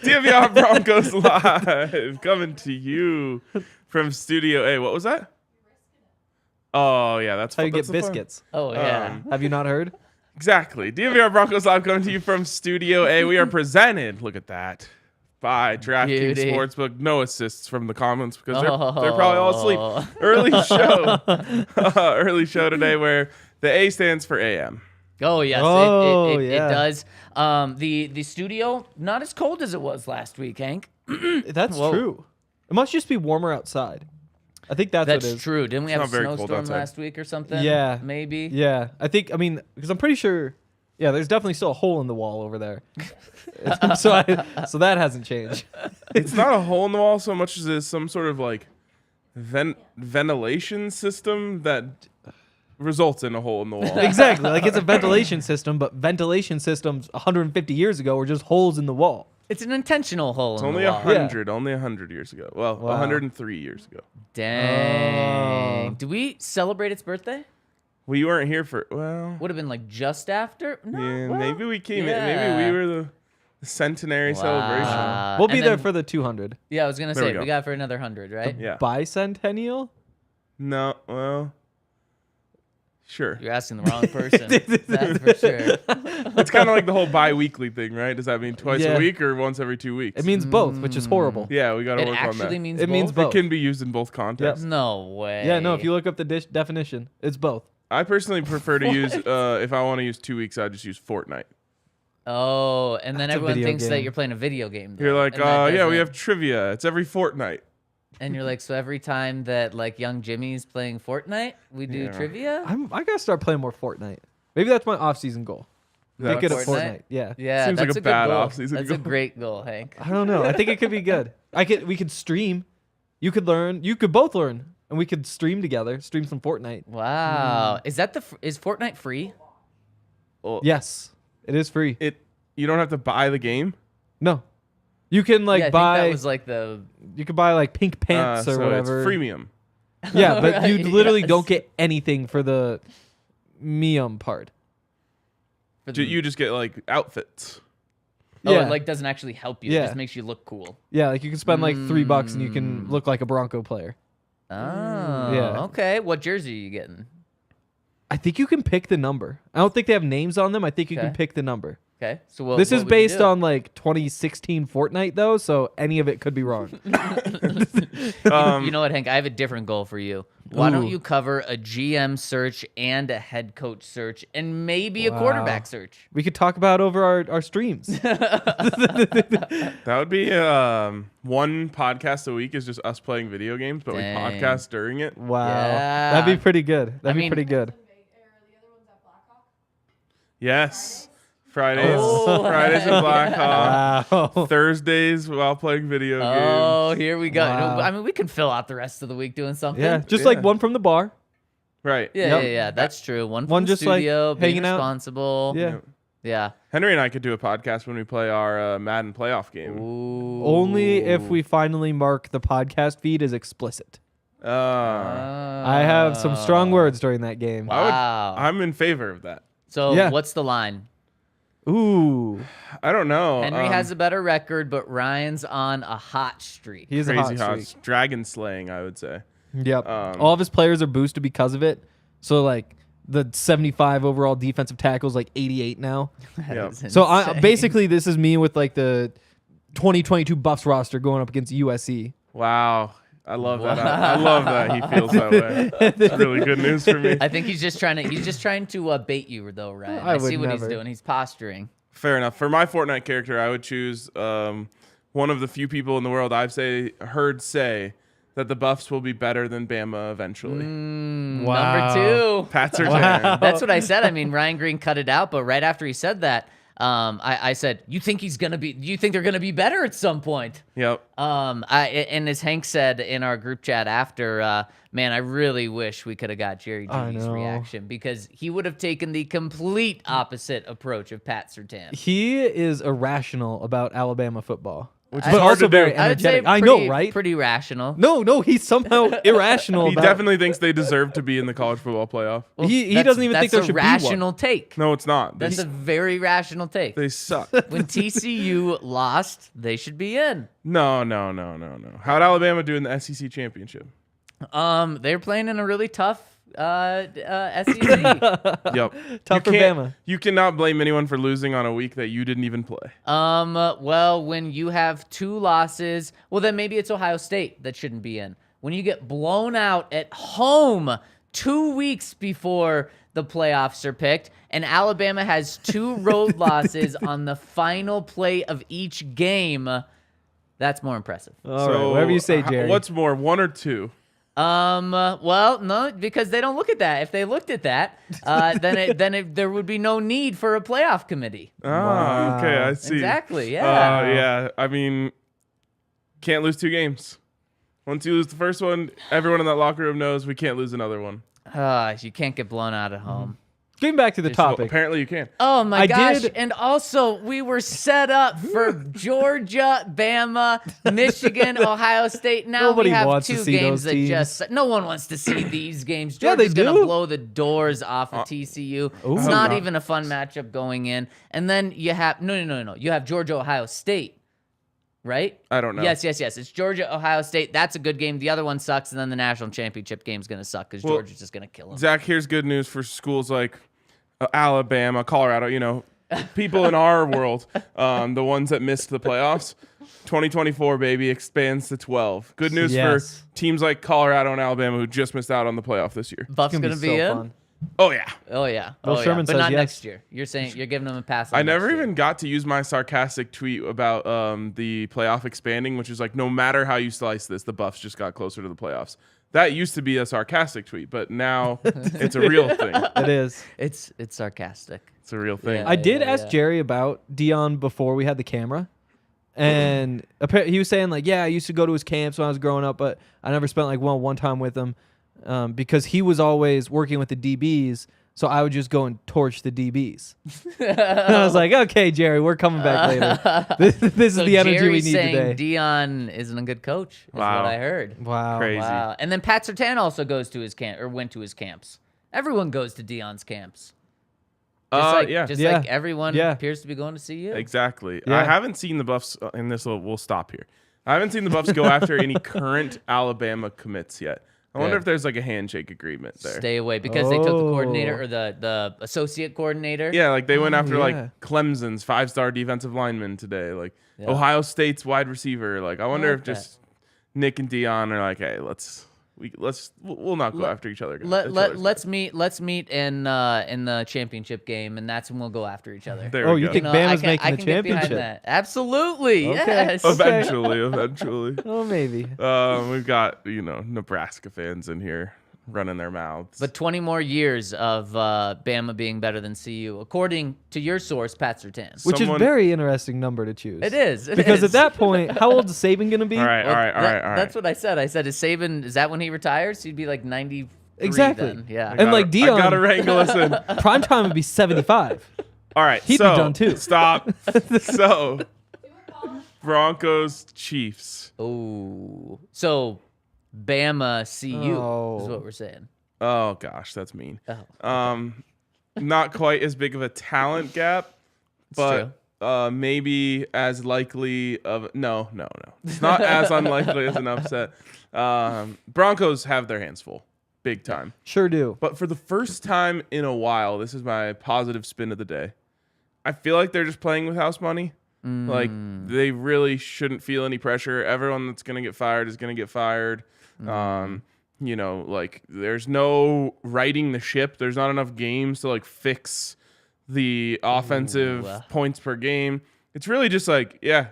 Denver Broncos live, coming to you from Studio A. What was that? Oh, yeah, that's How you that's get the fun. biscuits. Oh, yeah. Have you not heard? Exactly. DNVR Broncos live, coming to you from Studio A. We are presented, look at that, by DraftKings Beauty. Sportsbook. No assists from the comments because they're probably all asleep. Early show today where the A stands for AM. Oh, yes. Oh, it yeah. does. The studio, not as cold as it was last week, Hank. That's Whoa. true. It must just be warmer outside. I think that's what it That's is. true. Didn't we have a not very cold snowstorm outside. last week or something? Yeah. Maybe? Yeah, I mean, because I'm pretty sure, yeah, there's definitely still a hole in the wall over there. so that hasn't changed. It's not a hole in the wall so much as it's some sort of like ventilation system that results in a hole in the wall. Exactly. Like it's a ventilation system, but ventilation systems 150 years ago were just holes in the wall. It's an intentional hole It's in only the wall. 100, only 100 years ago. Well, Wow. 103 years ago. Dang. Oh. Do we celebrate its birthday? We weren't here for, well, Would have been like just after? No, yeah, well, maybe we came in. yeah. Maybe we were the centenary celebration. We'll be And there then- for the 200. Yeah, I was going to There we say, go. we got it for another 100, right? Yeah. Bicentennial? No, well, sure. You're asking the wrong person. That's for sure. It's kind of like the whole bi-weekly thing, right? Does that mean twice Yeah. a week or once every 2 weeks? It means both, which is horrible. yeah, we got to It work on actually that. means It means both? both. It can be used in both contexts. No way. Yeah, no, if you look up the definition, it's both. I personally prefer to use, if I want to use 2 weeks, I just use Fortnite. Oh, and then That's a everyone video thinks that game. you're playing a video game. You're though, like, and that yeah, we doesn't- have trivia. It's every fortnight. And you're like, so every time that like young Jimmy's playing Fortnite, we do Yeah. trivia? I gotta start playing more Fortnite. Maybe that's my off-season goal. Make it a Fortnite? Fortnite. Yeah. Yeah, Seems like that's a a bad good goal. off-season That's a goal. great goal, Hank. I don't know. I think it could be good. We could stream. You could learn. You could both learn, and we could stream together. Stream some Fortnite. Wow. Is that is Fortnite free? Well, Yes, it is free. You don't have to buy the game. No, you can like yeah, I buy. think that was like the You could buy like pink pants or so whatever. it's freemium. Yeah, but you Right, literally yes. don't get anything for the Mium part. for the- You just get like outfits. Oh, Yeah. it like doesn't actually help you. Yeah. It just makes you look cool. Yeah, like you can spend like $3 and you can look like a Bronco player. Oh, Yeah. okay. What jersey are you getting? I think you can pick the number. I don't think they have names on them. I think you can Okay. pick the number. Okay, so what, This what is would you based do? on like 2016 Fortnite though, so any of it could be wrong. You know what, Hank? I have a different goal for you. Why don't Ooh. you cover a GM search and a head coach search and maybe a Wow. quarterback search? We could talk about over our streams. That would be one podcast a week is just us playing video games, but Dang. we podcast during it. Wow. Yeah. That'd be pretty good. That'd be mean- pretty good. Yes. Fridays. Oh, Fridays at Blackhawk. Wow. Thursdays while playing video games. Oh, here we go. Wow. I mean, we can fill out the rest of the week doing something. Yeah, just Yeah. like one from the bar. Right. Yeah, Yep. yeah. That's true. One from One the just, like, studio, being hanging out. responsible. Yeah. Yeah. Henry and I could do a podcast when we play our Madden playoff game. Ooh. Only if we finally mark the podcast feed as explicit. I have some strong words during that game. Wow. I'm in favor of that. So Yeah. what's the line? Ooh, I don't know. Henry has a better record, but Ryan's on a hot streak. he's a crazy hot hot streak. dragon slaying, I would say. Yep. Um, All of his players are boosted because of it. So like the 75 overall defensive tackles, like 88 now. That Yep. is So insane. basically, this is me with like the 2022 Buffs roster going up against USC. Wow. I love that. I love that he feels that way. It's really good news for me. I think he's just trying to bait you though, Ryan. I I would see what he's never. doing. He's posturing. Fair enough. For my Fortnite character, I would choose one of the few people in the world I've heard say that the Buffs will be better than Bama eventually. Number 2. Pat Surtain. Wow. That's what I said. I mean, Ryan Green cut it out, but right after he said that, I said, "You think he's gonna be? You think they're gonna be better at some point?" Yep. And as Hank said in our group chat after, man, I really wish we could have got Jerry I Jeudy's know. reaction because he would have taken the complete opposite approach of Pat Surtain. He is irrational about Alabama football. which but is hard also to very do. I would say energetic. I know, right? Pretty rational. No, he's somehow irrational. He about definitely thinks they deserve to be in the college football playoff. Well, he that's- doesn't even think there that's should a be one. rational take. No, it's not. That's a very rational take. They suck. When TCU lost, they should be in. No. How'd Alabama do in the SEC championship? They're playing in a really tough SEC. Yep. Tough for Bama. You cannot blame anyone for losing on a week that you didn't even play. Well, when you have 2 losses, well, then maybe it's Ohio State that shouldn't be in. When you get blown out at home 2 weeks before the playoffs are picked, and Alabama has 2 road losses on the final play of each game, that's more impressive. All right, whatever you say, Jerry. What's more, 1 or 2? Well, no, because they don't look at that. If they looked at that, there would be no need for a playoff committee. Ah, okay, I see. Exactly, yeah. Yeah. I mean, can't lose 2 games. Once you lose the first one, everyone in that locker room knows we can't lose another one. You can't get blown out at home. Getting back to the Well, topic. apparently you can. Oh my I gosh. did- And also, we were set up for Georgia, Bama, Michigan, Ohio State. Now Nobody we have wants to 2 see games those that teams. just no one wants to see these games. Yeah, they Georgia's gonna do. blow the doors off of TCU. It's Ooh. not No. even a fun matchup going in. And then you have no. You have Georgia, Ohio State. Right? I don't know. Yes. It's Georgia, Ohio State. That's a good game. The other one sucks, and then the national championship game's going to suck because Well, Georgia's just going to kill them. Zach, here's good news for schools like Alabama, Colorado, people in our world, the ones that missed the playoffs. 2024, baby, expands to 12. Good news Yes. for teams like Colorado and Alabama who just missed out on the playoff this year. Buff's It's going gonna to be so in. fun. Oh, yeah. Oh yeah. Bill Sherman but says not yes. next year. You're saying you're giving them a pass on I never next year. even got to use my sarcastic tweet about the playoff expanding, which is like, no matter how you slice this, the Buffs just got closer to the playoffs. That used to be a sarcastic tweet, but now it's a real thing. It is. It's sarcastic. It's a real thing. Yeah. I did ask Jerry about Dion before we had the camera. And he was saying, like, yeah, I used to go to his camps when I was growing up, but I never spent, like, one time with him because he was always working with the DBs. So I would just go and torch the DBs. And I was like, okay, Jerry, we're coming back later. This So is the energy Jerry's we need saying today. Dion isn't a good coach. Is Wow. what I heard. Wow. Crazy. Wow. And then Pat Surtain also goes to his camp or went to his camps. Everyone goes to Dion's camps. Yeah. Just Yeah. like everyone Yeah. appears to be going to see you. Exactly. Yeah. I haven't seen the Buffs, and we'll stop here. I haven't seen the Buffs go after any current Alabama commits yet. I wonder Good. if there's like a handshake agreement there. Stay away because they took the Oh. coordinator or the associate coordinator. Yeah, like they went after yeah. like Clemson's 5-star defensive lineman today, like Yeah. Ohio State's wide receiver. Like I wonder like if just Nick and Dion are like, hey, we'll not go after each other. Let's meet in the championship game, and that's when we'll go after each other. There Oh, we you go. think I Bama's can- making I the can get behind championship? that. Absolutely, Okay. yes. Eventually. Oh, maybe. We've got Nebraska fans in here running their mouths. But 20 more years of Bama being better than CU, according to your source, Pat Surtain. Which is Someone- a very interesting number to choose. It is. Because at that point, how old is Saban going to be? all right. That's what I said. I said, is that when he retires? He'd be like 93 Exactly. then. Yeah. And like Dion, I gotta wrangle us in. prime time would be 75. All right, He'd be done too. Stop. So, Broncos, Chiefs. Oh. So, Bama, CU is what we're saying. Oh gosh, that's mean. Oh. Not quite as big of a talent gap, but maybe as likely of no. It's not as unlikely as an upset. Broncos have their hands full, big time. Sure do. But for the first time in a while, this is my positive spin of the day. I feel like they're just playing with house money. Like they really shouldn't feel any pressure. Everyone that's gonna get fired is gonna get fired. Like there's no righting the ship. There's not enough games to like fix the offensive points per game. It's really just like, yeah,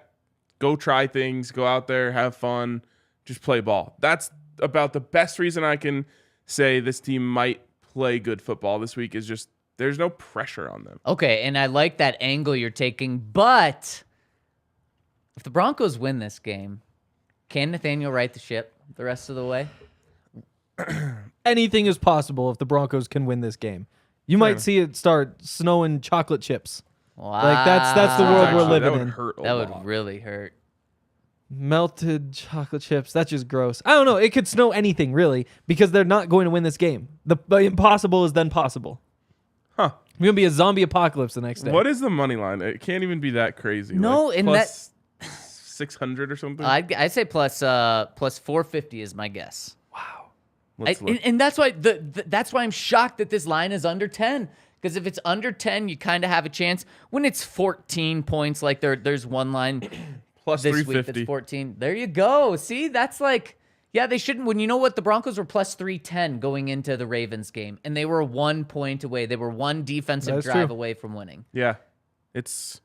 go try things, go out there, have fun, just play ball. That's about the best reason I can say this team might play good football this week is just there's no pressure on them. Okay, and I like that angle you're taking, but if the Broncos win this game, can Nathaniel right the ship the rest of the way? Anything is possible if the Broncos can win this game. You might see it start snowing chocolate chips. Wow. Like that's the world we're Actually, living that would in. hurt a That lot. would really hurt. Melted chocolate chips. That's just gross. I don't know. It could snow anything, really, because they're not going to win this game. The impossible is then possible. Huh. It's going to be a zombie apocalypse the next day. What is the money line? It can't even be that crazy. No, like and plus 600 or something? I'd say plus 450 is my guess. Wow. And that's why that's why I'm shocked that this line is under 10. Because if it's under 10, you kind of have a chance. When it's 14 points, like there's one line plus this 350. week that's 14. There you go. See, that's like, yeah, they shouldn't. When you know what, the Broncos were plus 310 going into the Ravens game, and they were 1 point away. They were one defensive drive away from winning. Yeah, that's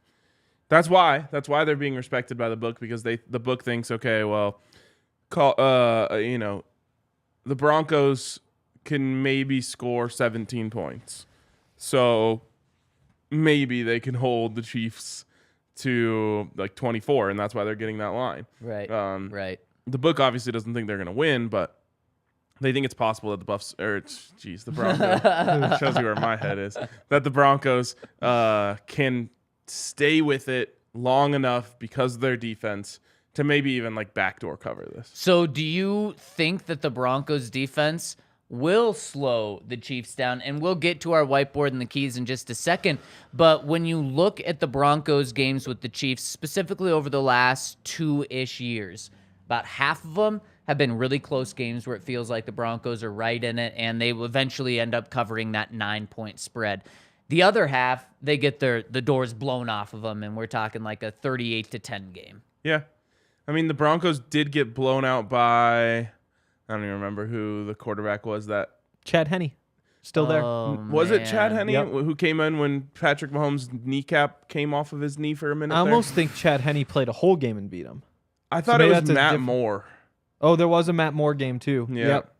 why they're being respected by the book, because the book thinks, okay, well, the Broncos can maybe score 17 points. So maybe they can hold the Chiefs to like 24, and that's why they're getting that line. Right. Right. The book obviously doesn't think they're going to win, but they think it's possible that the the Broncos, shows you where my head is, that the Broncos can stay with it long enough because of their defense to maybe even like backdoor cover this. So do you think that the Broncos defense will slow the Chiefs down? And we'll get to our whiteboard and the keys in just a second. But when you look at the Broncos games with the Chiefs, specifically over the last 2-ish years, about half of them have been really close games where it feels like the Broncos are right in it, and they will eventually end up covering that 9-point spread. The other half, they get the doors blown off of them, and we're talking like a 38-10 game. Yeah. I mean, the Broncos did get blown out by, I don't even remember who the quarterback was that. Chad Henne. Still there. Was it Chad Henne who came in when Patrick Mahomes' kneecap came off of his knee for a minute? I almost think Chad Henne played a whole game and beat him. I thought it was Matt Moore. Oh, there was a Matt Moore game too. Yeah. Yep.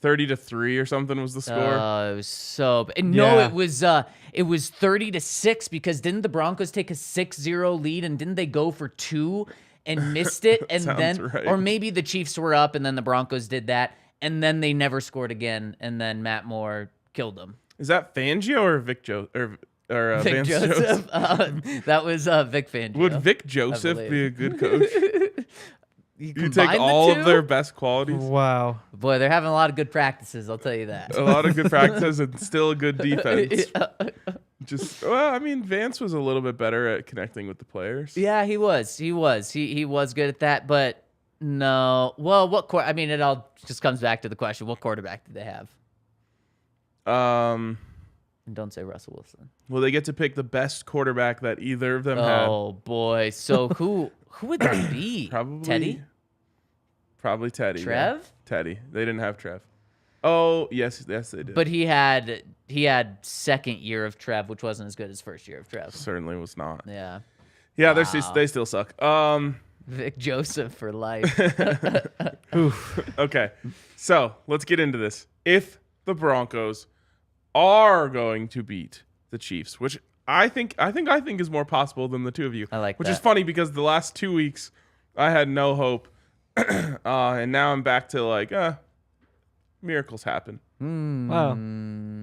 30-3 or something was the score. It was so. No, it was 30-6, because didn't the Broncos take a 6-0 lead, and didn't they go for 2 and missed it, and then right. Or maybe the Chiefs were up and then the Broncos did that, and then they never scored again, and then Matt Moore killed them. Is that Fangio or Vic Joseph? Or Vic Vance Joseph. That was Vic Fangio. Would Vic Joseph be a good coach? You take combine all the of two? their best qualities. Wow. Boy, they're having a lot of good practices, I'll tell you that. A lot of good practices and still a good defense. I mean, Vance was a little bit better at connecting with the players. Yeah, he was. He was good at that, but no. Well, it all just comes back to the question: what quarterback did they have? And don't say Russell Wilson. Well, they get to pick the best quarterback that either of them had. Oh boy! So who would that be? Probably Teddy. Probably Teddy. Trev. Yeah. Teddy. They didn't have Trev. Oh yes, they did. But he had second year of Trev, which wasn't as good as first year of Trev. Certainly was not. Yeah. Yeah, they still suck. Vic Joseph for life. Okay, so let's get into this. If the Broncos are going to beat the Chiefs, which I think is more possible than the two of you. I like which that. is funny because the last 2 weeks I had no hope, and now I'm back to like, miracles happen. Wow.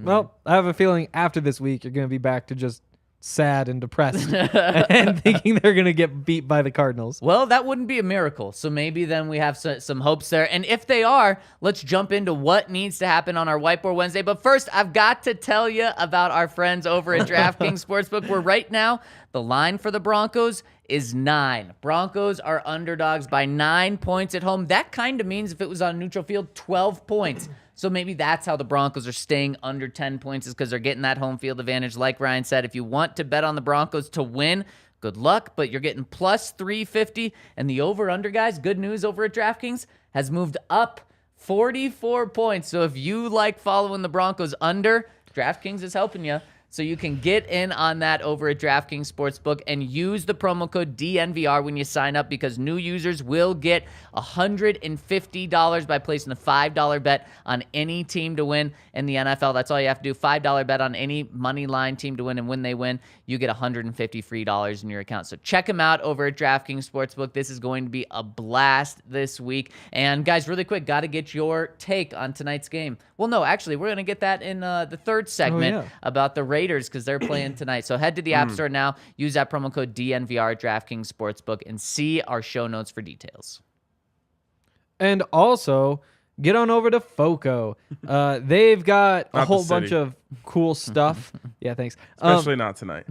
Well, I have a feeling after this week you're going to be back to just sad and depressed and thinking they're going to get beat by the Cardinals. Well, that wouldn't be a miracle. So maybe then we have some hopes there. And if they are, let's jump into what needs to happen on our Whiteboard Wednesday. But first, I've got to tell you about our friends over at DraftKings Sportsbook, where right now the line for the Broncos is 9. Broncos are underdogs by 9 points at home. That kind of means if it was on neutral field, 12 points. So maybe that's how the Broncos are staying under 10 points, is because they're getting that home field advantage. Like Ryan said, if you want to bet on the Broncos to win, good luck, but you're getting plus 350. And the over-under, guys, good news over at DraftKings, has moved up 44 points. So if you like following the Broncos under, DraftKings is helping you. So you can get in on that over at DraftKings Sportsbook and use the promo code DNVR when you sign up, because new users will get $150 by placing a $5 bet on any team to win in the NFL. That's all you have to do. $5 bet on any money line team to win, and when they win, you get $150 free in your account. So check them out over at DraftKings Sportsbook. This is going to be a blast this week. And guys, really quick, got to get your take on tonight's game. Well, no, actually, we're going to get that in the third segment about the Ravens Raiders because they're playing tonight. So head to the App Store now. Use that promo code DNVR at DraftKings Sportsbook and see our show notes for details. And also, get on over to FOCO. They've got a Not the whole city. bunch of cool stuff. Yeah, thanks. Especially not tonight.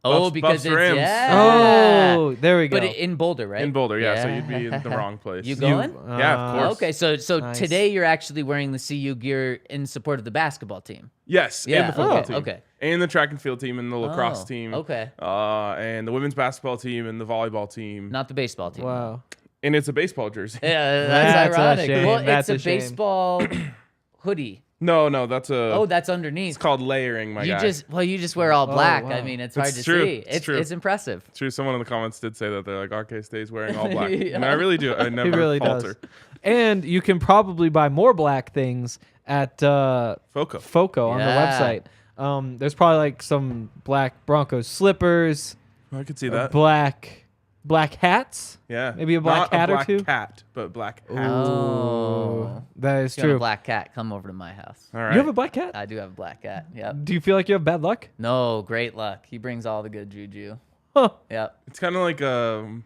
Oh, Buffs- because Buffs it's Rams. Oh, there we go. But in Boulder, right? In Boulder, yeah. So you'd be in the wrong place. You going? Yeah, of course. Okay, so Nice. today you're actually wearing the CU gear in support of the basketball team. Yes, Yeah, and the football okay, team. okay. And the track and field team and the lacrosse Oh, team. okay. And the women's basketball team and the volleyball team. Not the baseball team. Wow. And it's a baseball jersey. Yeah, That's that's a ironic. shame. Well, That's it's a a shame. baseball hoodie. No, that's a. Oh, that's underneath. it's called layering, my You guy. you just wear all black. wow. I mean, it's It's hard to true. see. It's true. It's impressive. It's true. Someone in the comments did say that. They're like, RK stays wearing all black. Yeah. And I really do. I never He really falter. does. And you can probably buy more black things at Foco. FOCO on the Yeah. website. There's probably like some black Broncos slippers, I could see that. black hats. Yeah. maybe a black Not hat a or black two? cat, but black hat. Oh. That is If you want a true. black cat, come over to my house. All right. You have a black cat? I do have a black cat. Yep. Do you feel like you have bad luck? No, great luck. He brings all the good juju. Huh. Yep. It's kind of like a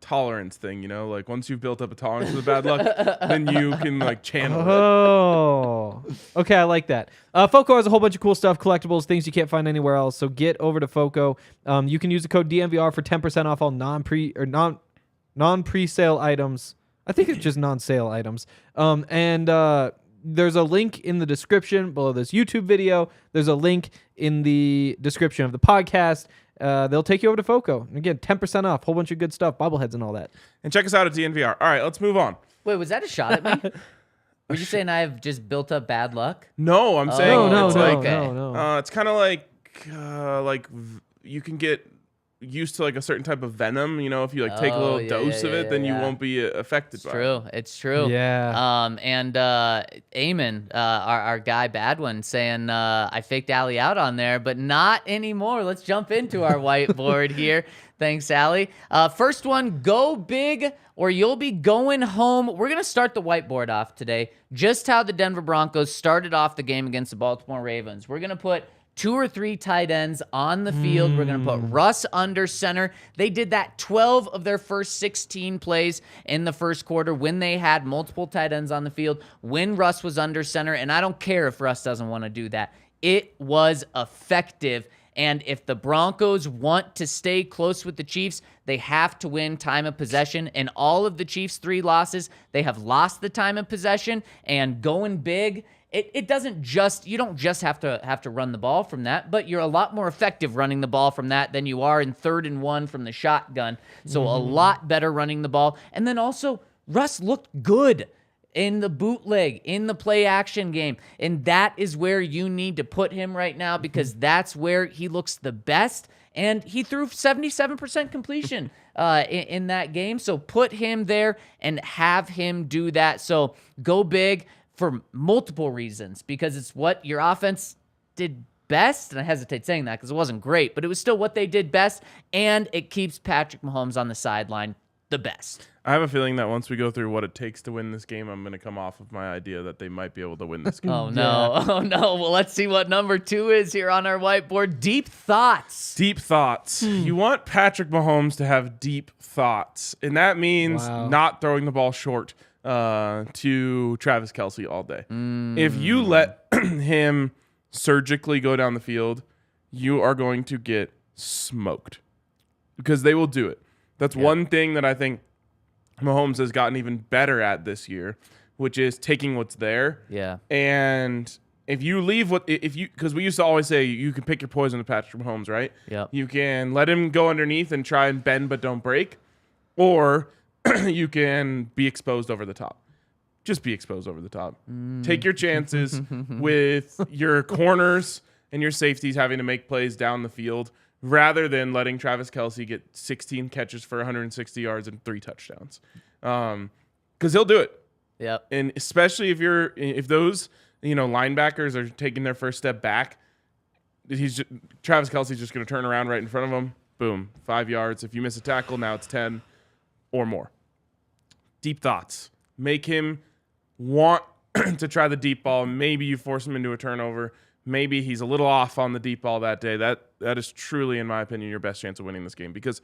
tolerance thing, you know? Like once you've built up a tolerance to the bad luck, then you can like channel it. Oh, okay, I like that. FOCO has a whole bunch of cool stuff, collectibles, things you can't find anywhere else. So get over to FOCO. You can use the code DNVR for 10% off all non-pre-sale items. I think it's just non-sale items. There's a link in the description below this YouTube video. There's a link in the description of the podcast. They'll take you over to FOCO. Again, 10% off, whole bunch of good stuff, bobbleheads and all that. And check us out at DNVR. All right, let's move on. Wait, was that a shot at me? Were you saying I've just built up bad luck? No, I'm saying no, it's no, like okay. no. it's kind of like you can get used to like a certain type of venom. You know, if you like take a Oh, little yeah, dose of it, then you yeah. won't be affected by it. True. It's true. Yeah. And Eamon, our guy Bad One, saying I faked Allie out on there, but not anymore. Let's jump into our whiteboard here. Thanks, Allie. First one, go big or you'll be going home. We're going to start the whiteboard off today. Just how the Denver Broncos started off the game against the Baltimore Ravens. We're going to put 2 or 3 tight ends on the field. We're going to put Russ under center. They did that 12 of their first 16 plays in the first quarter when they had multiple tight ends on the field, when Russ was under center. And I don't care if Russ doesn't want to do that. It was effective. And if the Broncos want to stay close with the Chiefs, they have to win time of possession. And all of the Chiefs' 3 losses, they have lost the time of possession. And going big, it doesn't just, you don't just have to run the ball from that, but you're a lot more effective running the ball from that than you are in 3rd and 1 from the shotgun. So a lot better running the ball. And then also, Russ looked good in the bootleg, in the play action game. And that is where you need to put him right now because that's where he looks the best. And he threw 77% completion in that game. So put him there and have him do that. So go big for multiple reasons because it's what your offense did best. And I hesitate saying that because it wasn't great, but it was still what they did best. And it keeps Patrick Mahomes on the sideline the best. I have a feeling that once we go through what it takes to win this game, I'm going to come off of my idea that they might be able to win this game. Oh, no. Oh, no. Well, let's see what number 2 is here on our whiteboard. Deep thoughts. Deep thoughts. You want Patrick Mahomes to have deep thoughts, and that means Wow. not throwing the ball short to Travis Kelce all day. If you let him surgically go down the field, you are going to get smoked because they will do it. That's one thing that I think Mahomes has gotten even better at this year, which is taking what's there. Yeah. And if you leave because we used to always say you can pick your poison with Patrick Mahomes, right? Yep. You can let him go underneath and try and bend but don't break, or you can be exposed over the top. Just be exposed over the top. Take your chances with your corners and your safeties having to make plays down the field rather than letting Travis Kelce get 16 catches for 160 yards and 3 touchdowns. Because he'll do it. Yep. And especially if those linebackers are taking their first step back, Travis Kelce's just going to turn around right in front of him. Boom, 5 yards. If you miss a tackle, now it's 10 or more. Deep thoughts. Make him want to try the deep ball. Maybe you force him into a turnover. maybe he's a little off on the deep ball that day. That is truly, in my opinion, your best chance of winning this game because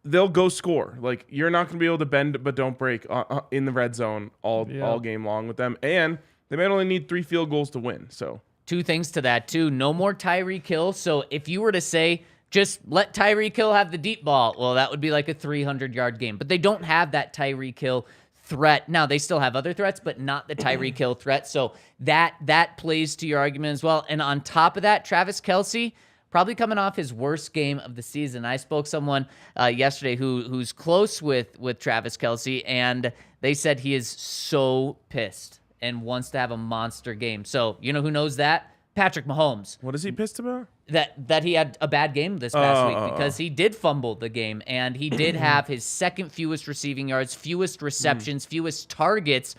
they'll go score. Like, you're not going to be able to bend but don't break in the red zone all game long with them. And they might only need 3 field goals to win. So 2 things to that, too. No more Tyreek Hill. So if you were to say, just let Tyreek Hill have the deep ball, well, that would be like a 300-yard game. But they don't have that Tyreek Hill threat. Now, they still have other threats, but not the Tyreek Hill threat. So that plays to your argument as well. And on top of that, Travis Kelce, probably coming off his worst game of the season. I spoke to someone yesterday who's close with Travis Kelce, and they said he is so pissed and wants to have a monster game. So, you know who knows that? Patrick Mahomes. what is he pissed about? That he had a bad game this past week because he did fumble the game, and he did have his second fewest receiving yards, fewest receptions, fewest targets.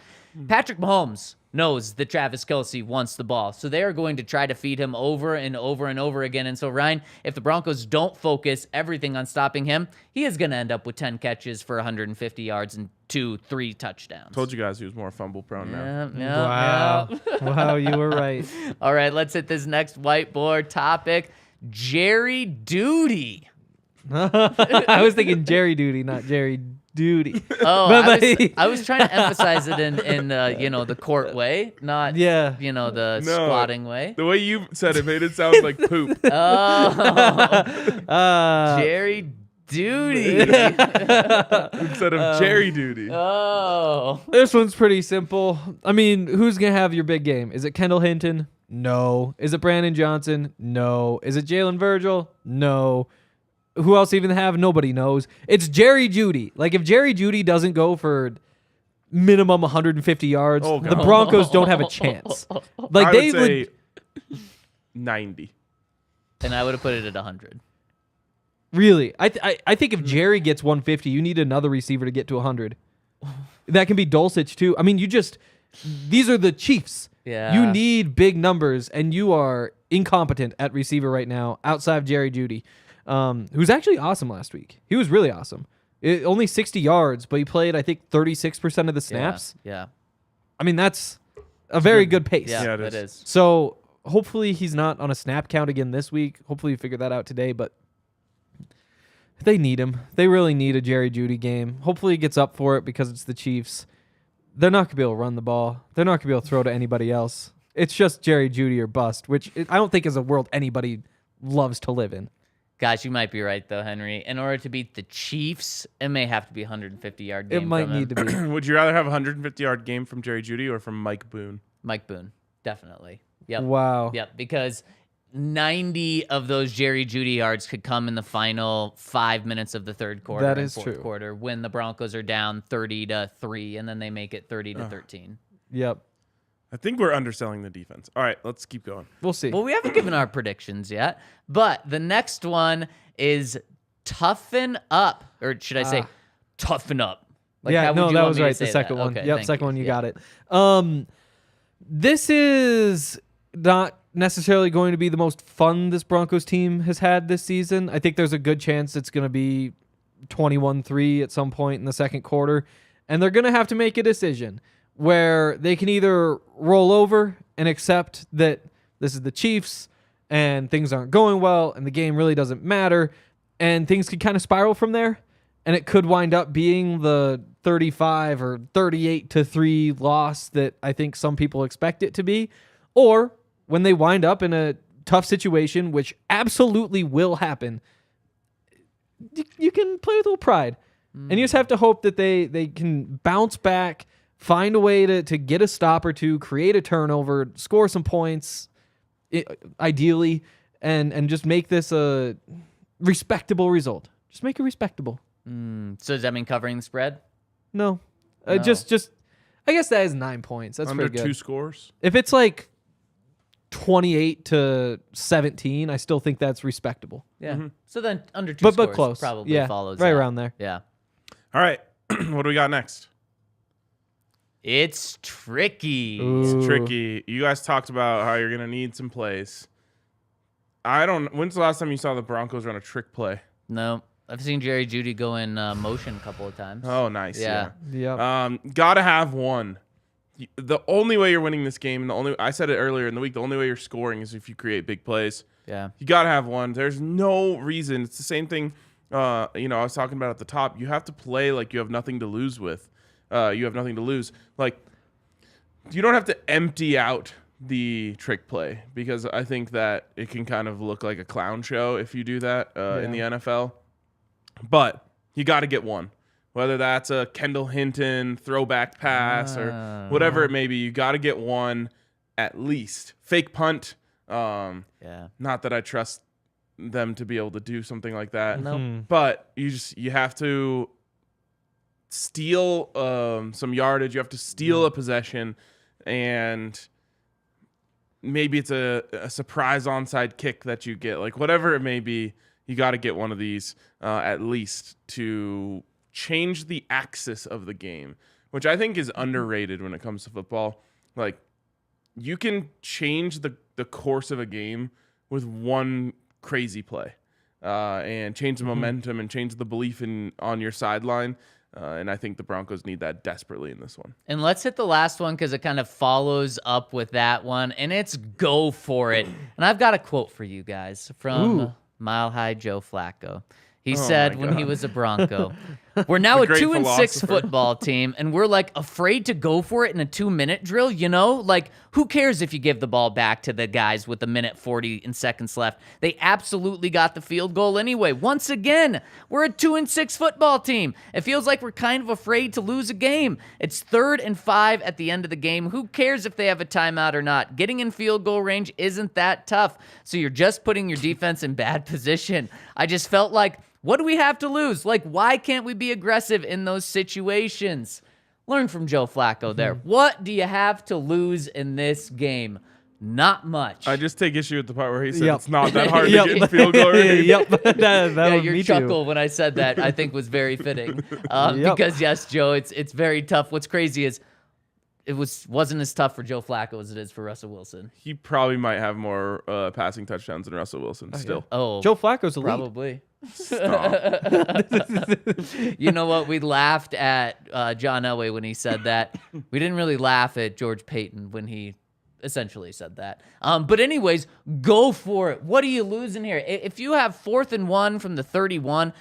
Patrick Mahomes knows that Travis Kelce wants the ball, so they are going to try to feed him over and over and over again. And so, Ryan, if the Broncos don't focus everything on stopping him, he is going to end up with 10 catches for 150 yards and 2-3 touchdowns. Told you guys he was more fumble prone now. Wow. Wow, you were right. All right, let's hit this next whiteboard topic. Jerry Duty. I was thinking Jerry Duty, not Jerry Duty. Oh, But I was trying to emphasize it in the court way, not the squatting way. The way you said it made it sound like poop. Oh, Jerry Duty Instead of Jerry Duty. Oh, This one's pretty simple. I mean, who's going to have your big game? Is it Kendall Hinton? No. Is it Brandon Johnson? No. Is it Jalen Virgil? No. Who else even have? Nobody knows. It's Jerry Jeudy. Like, if Jerry Jeudy doesn't go for minimum 150 yards, the Broncos don't have a chance. Like, I would say 90. and I would have put it at 100. Really? I think if Jerry gets 150, you need another receiver to get to 100. That can be Dulcich, too. I mean, these are the Chiefs. Yeah. You need big numbers, and you are incompetent at receiver right now outside of Jerry Jeudy, who's actually awesome last week. He was really awesome. Only 60 yards, but he played, I think, 36% of the snaps. Yeah. I mean, that's a very good pace. Yeah, it it is. is. So hopefully he's not on a snap count again this week. Hopefully we figure that out today, but they need him. They really need a Jerry Jeudy game. Hopefully he gets up for it because it's the Chiefs. They're not going to be able to run the ball. They're not going to be able to throw to anybody else. It's just Jerry Jeudy or bust, which I don't think is a world anybody loves to live in. Gosh, you might be right, though, Henry. In order to beat the Chiefs, it may have to be a 150-yard game. It might need to be. Would you rather have a 150-yard game from Jerry Jeudy or from Mike Boone? Mike Boone, definitely. Yep. Wow. Yep, because 90 of those Jerry Jeudy yards could come in the final 5 minutes of the third quarter. That and is fourth true. Quarter when the Broncos are down 30-3, and then they make it 30-13. Yep. I think we're underselling the defense. All right, let's keep going. We'll see. Well, we haven't given our predictions yet, but the next one is toughen up, or should I say toughen up? Like, yeah, how would no, you that want was me to right. The say second that? one. Okay, Yep, thank second one. You Yeah. got it. This is not necessarily going to be the most fun this Broncos team has had this season. I think there's a good chance it's going to be 21-3 at some point in the second quarter, and they're going to have to make a decision where they can either roll over and accept that this is the Chiefs and things aren't going well and the game really doesn't matter, and things could kind of spiral from there, and it could wind up being the 35 or 38-3 loss that I think some people expect it to be, or when they wind up in a tough situation, which absolutely will happen, you can play with a little pride. And you just have to hope that they can bounce back, find a way to get a stop or two, create a turnover, score some points, ideally, and just make this a respectable result. Just make it respectable. So does that mean covering the spread? No. No. Just I guess that is 9 points. That's Under pretty good. 2 scores? If it's like 28-17, I still think that's respectable. Yeah. So then under 2 But scores close. probably Yeah, follows right that. around there. Yeah. All right, what do we got next? It's tricky. Ooh. It's tricky. You guys talked about how you're going to need some plays. When's the last time you saw the Broncos run a trick play? No. I've seen Jerry Jeudy go in motion a couple of times. Oh, nice. Yeah. Yep. Gotta have one. the only way you're winning this game, and I said it earlier in the week, the only way you're scoring is if you create big plays. Yeah. You got to have one. There's no reason. It's the same thing, I was talking about at the top. You have to play like you have nothing to lose with. You have nothing to lose. Like, you don't have to empty out the trick play, because I think that it can kind of look like a clown show if you do that in the NFL. But you got to get one. Whether that's a Kendall Hinton throwback pass or whatever it may be, you got to get one at least. Fake punt. Not that I trust them to be able to do something like that. Nope. But you have to steal some yardage. You have to steal a possession, and maybe it's a surprise onside kick that you get. Like, whatever it may be, you got to get one of these at least to change the axis of the game, which I think is underrated when it comes to football. Like, you can change the course of a game with one crazy play and change the momentum and change the belief on your sideline. And I think the Broncos need that desperately in this one. And let's hit the last one because it kind of follows up with that one, and it's go for it. And I've got a quote for you guys from Mile High Joe Flacco. He said when he was a Bronco, we're now a 2-6 football team, and we're like afraid to go for it in a 2-minute drill, you know? Like, who cares if you give the ball back to the guys with 1:40 seconds left? They absolutely got the field goal anyway. Once again, we're a 2-6 football team. It feels like we're kind of afraid to lose a game. It's 3rd and 5 at the end of the game. Who cares if they have a timeout or not? Getting in field goal range isn't that tough. So you're just putting your defense in bad position. I just felt like, what do we have to lose? Like, why can't we be aggressive in those situations? Learn from Joe Flacco there. What do you have to lose in this game? Not much. I just take issue with the part where he said it's not that hard to get in field goal range. Your chuckle when I said that, I think, was very fitting. Because, yes, Joe, it's very tough. What's crazy is it wasn't as tough for Joe Flacco as it is for Russell Wilson. He probably might have more passing touchdowns than Russell Wilson still. Oh, Joe Flacco's elite. probably. Stop. You know what? We laughed at John Elway when he said that. We didn't really laugh at George Payton when he essentially said that. But anyways, go for it. What are you losing here? If you have 4th and 1 from the 31,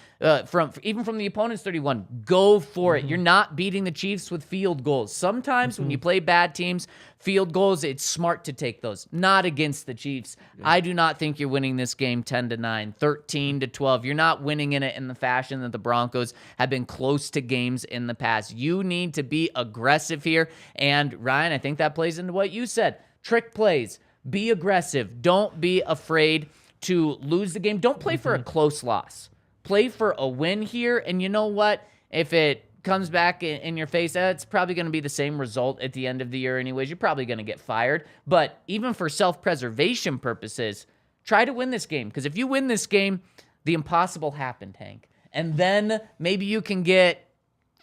even from the opponent's 31, go for it. You're not beating the Chiefs with field goals. Sometimes when you play bad teams, field goals, it's smart to take those. Not against the Chiefs. I do not think you're winning this game 10-9, 13-12. You're not winning in it in the fashion that the Broncos have been close to games in the past. You need to be aggressive here. And Ryan, I think that plays into what you said. Trick plays. Be aggressive. Don't be afraid to lose the game. Don't play for a close loss. Play for a win here. And you know what? If it comes back in your face, it's probably going to be the same result at the end of the year anyways. You're probably going to get fired. But even for self-preservation purposes, try to win this game. Because if you win this game, the impossible happened, Hank. And then maybe you can get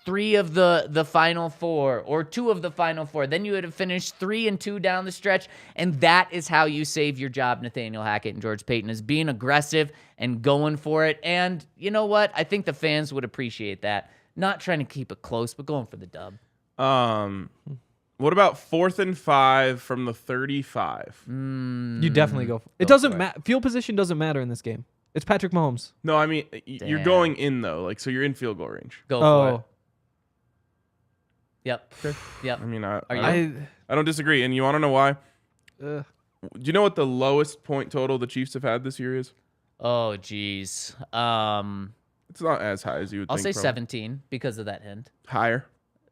3 of the final 4 or 2 of the final 4. Then you would have finished 3-2 down the stretch. And that is how you save your job, Nathaniel Hackett and George Payton, is being aggressive and going for it. And you know what? I think the fans would appreciate that. Not trying to keep it close, but going for the dub. What about 4th and 5 from the 35? You definitely go. It doesn't matter. Field position doesn't matter in this game. It's Patrick Mahomes. No, I mean, you're going in, though. Like, so you're in field goal range. Go for it. Yep. Yep. I mean, I don't disagree. And you want to know why? Do you know what the lowest point total the Chiefs have had this year is? Oh, geez. It's not as high as you would think. I'll say 17 because of that hint. Higher.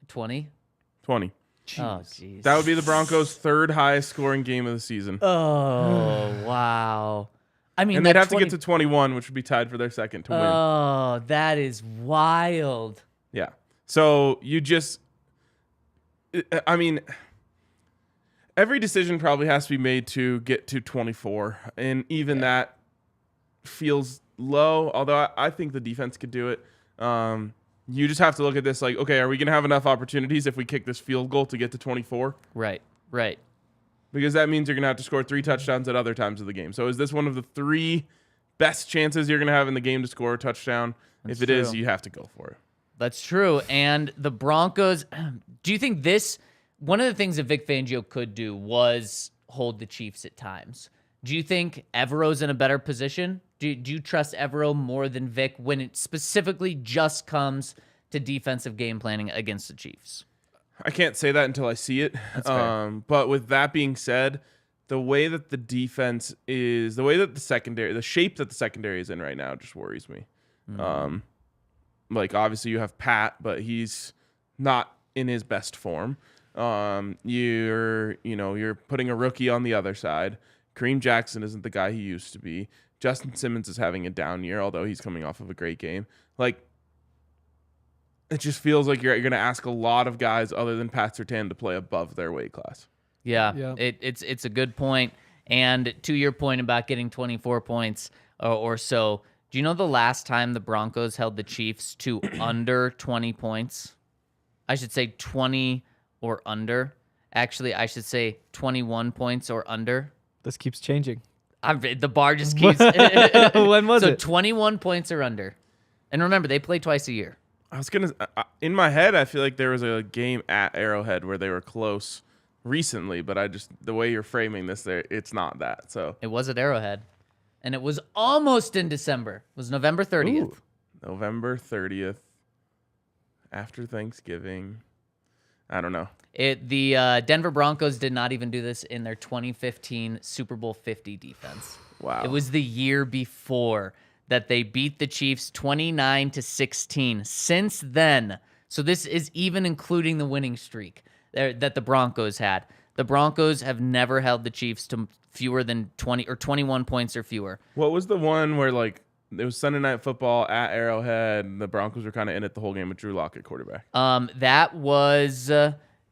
20? 20. Jeez. Oh, jeez. That would be the Broncos' 3rd highest scoring game of the season. Oh, wow. I mean, and they'd have to get to 21, which would be tied for their 2nd to win. Oh, that is wild. Yeah. So you just, I mean, every decision probably has to be made to get to 24. And even that feels low, although I think the defense could do it. You just have to look at this like, okay, are we going to have enough opportunities if we kick this field goal to get to 24? Right. Because that means you're going to have to score 3 touchdowns at other times of the game. So is this one of the 3 best chances you're going to have in the game to score a touchdown? If it is, you have to go for it. That's true. And the Broncos, do you think this one of the things that Vic Fangio could do was hold the Chiefs at times. Do you think Evero's in a better position? Do you trust Evero more than Vic when it specifically just comes to defensive game planning against the Chiefs? I can't say that until I see it. That's fair. But with that being said, the way that the defense is, the way that the secondary, the shape that the secondary is in right now just worries me. Like obviously you have Pat, but he's not in his best form. You're putting a rookie on the other side. Kareem Jackson isn't the guy he used to be. Justin Simmons is having a down year, although he's coming off of a great game. Like, it just feels like you're going to ask a lot of guys other than Pat Surtain to play above their weight class. Yeah. It's a good point. And to your point about getting 24 points or so, do you know the last time the Broncos held the Chiefs to under 20 points? I should say 20 or under. Actually, I should say 21 points or under. This keeps changing. The bar just keeps... When was it? 21 points or under. And remember, they play twice a year. I was going to... in my head, I feel like there was a game at Arrowhead where they were close recently, but the way you're framing this there, it's not that. So it was at Arrowhead. And it was almost in December. It was November 30th. Ooh, November 30th. After Thanksgiving. I don't know. The Denver Broncos did not even do this in their 2015 Super Bowl 50 defense. Wow. It was the year before that they beat the Chiefs 29-16. Since then, so this is even including the winning streak that the Broncos had. The Broncos have never held the Chiefs to fewer than 20 or 21 points or fewer. What was the one where like it was Sunday Night Football at Arrowhead and the Broncos were kind of in it the whole game with Drew Lock at quarterback? That was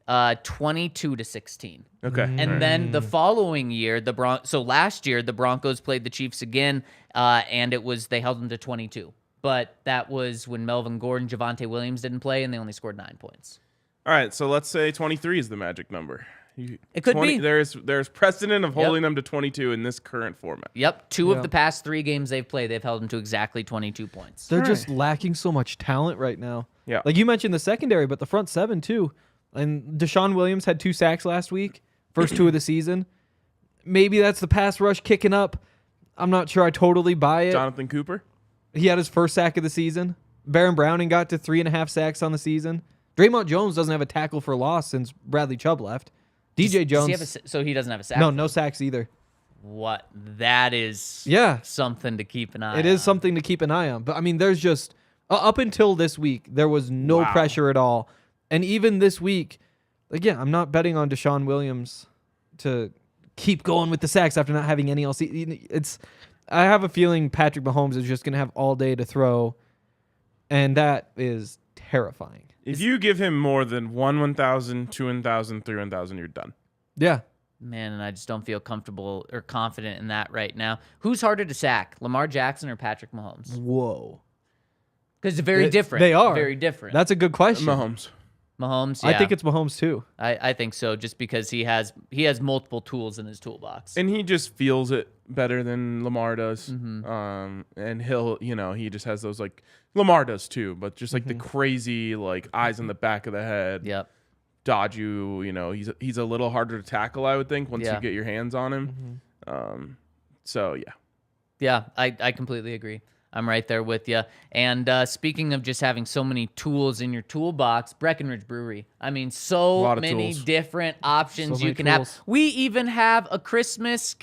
22-16. Okay. And then the following year, so last year the Broncos played the Chiefs again, and they held them to 22. But that was when Melvin Gordon, Javonte Williams didn't play, and they only scored 9 points. All right, so let's say 23 is the magic number. It could be. There's precedent of holding them to 22 in this current format. Yep, two of the past 3 games they've played, they've held them to exactly 22 points. They're just lacking so much talent right now. Yeah. Like you mentioned the secondary, but the front seven too. And Deshaun Williams had 2 sacks last week, first 2 of the season. Maybe that's the pass rush kicking up. I'm not sure I totally buy it. Jonathan Cooper? He had his first sack of the season. Baron Browning got to 3.5 sacks on the season. Draymond Jones doesn't have a tackle for loss since Bradley Chubb left. DJ Jones. So he doesn't have a sack? No sacks either. What? That is something to keep an eye on. It is something to keep an eye on. But, I mean, there's just... up until this week, there was no pressure at all. And even this week, again, I'm not betting on Deshaun Williams to keep going with the sacks after not having any else. I have a feeling Patrick Mahomes is just going to have all day to throw, and that is terrifying. If you give him more than 1,000, 2,000, 3,000, you're done. Yeah. Man, and I just don't feel comfortable or confident in that right now. Who's harder to sack, Lamar Jackson or Patrick Mahomes? Whoa. Because they're very different. They are. Very different. That's a good question. Mahomes, yeah. I think it's Mahomes too. I think so, just because he has multiple tools in his toolbox. And he just feels it better than Lamar does. Mm-hmm. And he just has those, like, Lamar does too, but just like the crazy, like, eyes in the back of the head. Yep. Dodge you, he's a little harder to tackle, I would think, once you get your hands on him. So, yeah. Yeah, I completely agree. I'm right there with you. And speaking of just having so many tools in your toolbox, Breckenridge Brewery. I mean, so many different options you can have. We even have a Christmas